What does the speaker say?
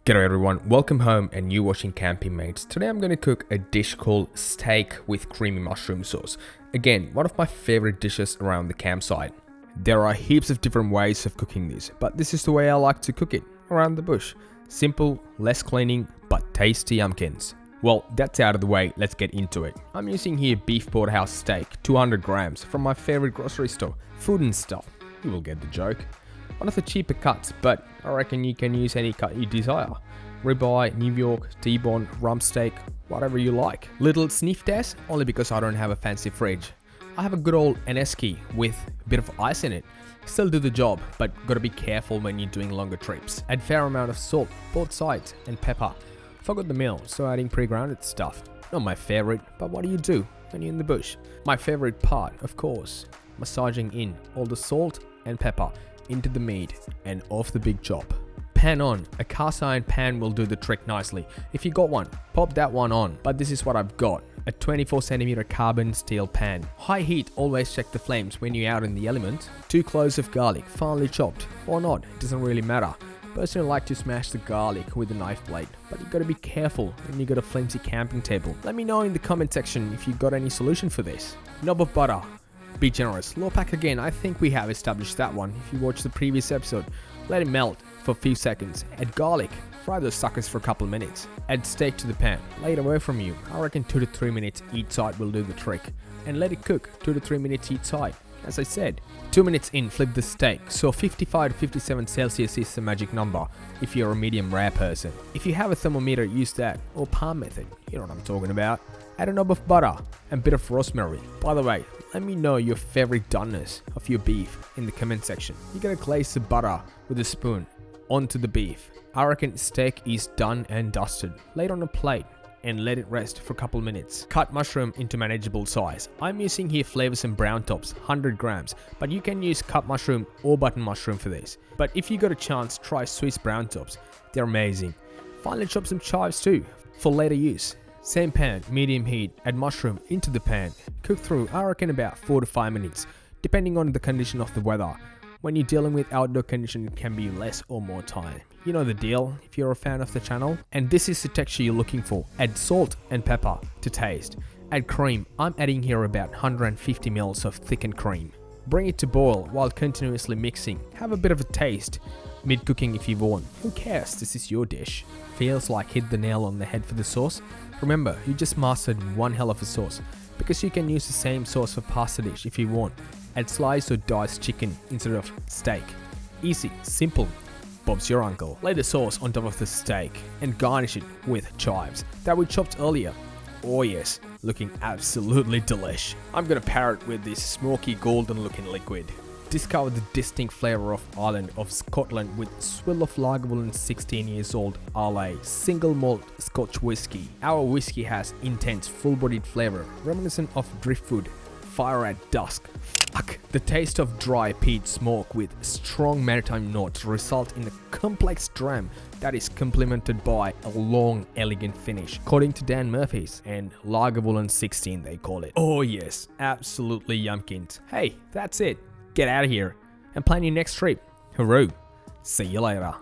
G'day everyone, welcome home and you watching Camping Mates. Today I'm going to cook a dish called steak with creamy mushroom sauce. Again, one of my favorite dishes around the campsite. There are heaps of different ways of cooking this, but this is the way I like to cook it, around the bush. Simple, less cleaning, but tasty yumpkins. Well, that's out of the way, let's get into it. I'm using here beef porterhouse steak, 200 grams, from my favorite grocery store, Food and Stuff. You will get the joke. One of the cheaper cuts, but I reckon you can use any cut you desire. Ribeye, New York, T-bone, rump steak, whatever you like. Little sniff test, only because I don't have a fancy fridge. I have a good old NS key with a bit of ice in it. Still do the job, but gotta be careful when you're doing longer trips. Add fair amount of salt, both sides, and pepper. Forgot the meal, so adding pre-grounded stuff. Not my favorite, but what do you do when you're in the bush? My favorite part, of course, massaging in all the salt and pepper into the meat and off the big chop. Pan on. A cast iron pan will do the trick nicely. If you got one, pop that one on, but this is what I've got. A 24cm carbon steel pan. High heat, always check the flames when you're out in the element. 2 cloves of garlic, finely chopped, or not, it doesn't really matter. Personally, I like to smash the garlic with a knife blade, but you gotta be careful when you got a flimsy camping table. Let me know in the comment section if you got any solution for this. Knob of butter. Be generous. Low pack again, I think we have established that one if you watched the previous episode. Let it melt for a few seconds. Add garlic. Fry those suckers for a couple minutes. Add steak to the pan. Lay it away from you. I reckon 2 to 3 minutes each side will do the trick. And let it cook 2 to 3 minutes each side. As I said, 2 minutes in, flip the steak. So 55 to 57 Celsius is the magic number if you're a medium rare person. If you have a thermometer, use that, or palm method. You know what I'm talking about. Add a knob of butter and a bit of rosemary. By the way, let me know your favorite doneness of your beef in the comment section. You're gonna glaze the butter with a spoon onto the beef. I reckon steak is done and dusted. Lay it on a plate and let it rest for a couple minutes. Cut mushroom into manageable size. I'm using here Flavors and Brown Tops, 100 grams, but you can use cut mushroom or button mushroom for this. But if you got a chance, try Swiss Brown Tops. They're amazing. Finally chop some chives too, for later use. Same pan, medium heat, add mushroom into the pan. Cook through, I reckon about 4 to 5 minutes, depending on the condition of the weather. When you're dealing with outdoor condition, it can be less or more time. You know the deal if you're a fan of the channel. And this is the texture you're looking for. Add salt and pepper to taste. Add cream. I'm adding here about 150 ml of thickened cream. Bring it to boil while continuously mixing. Have a bit of a taste mid-cooking if you want. Who cares? This is your dish. Feels like hit the nail on the head for the sauce. Remember, you just mastered one hell of a sauce, because you can use the same sauce for pasta dish if you want. Add sliced or diced chicken instead of steak. Easy, simple. Bob's your uncle. Lay the sauce on top of the steak and garnish it with chives that we chopped earlier. Oh yes, looking absolutely delish. I'm gonna pair it with this smoky golden looking liquid. Discover the distinct flavour of Ireland of Scotland with swill of Lagavulin 16 years old Islay single malt Scotch whiskey. Our whiskey has intense full-bodied flavour, reminiscent of driftwood, fire at dusk. Fuck. The taste of dry peat smoke with strong maritime notes result in a complex dram that is complemented by a long, elegant finish, according to Dan Murphy's, and Lagavulin 16 they call it. Oh yes, absolutely yumpkins. Hey, that's it. Get out of here and plan your next trip. Hooroo. See you later.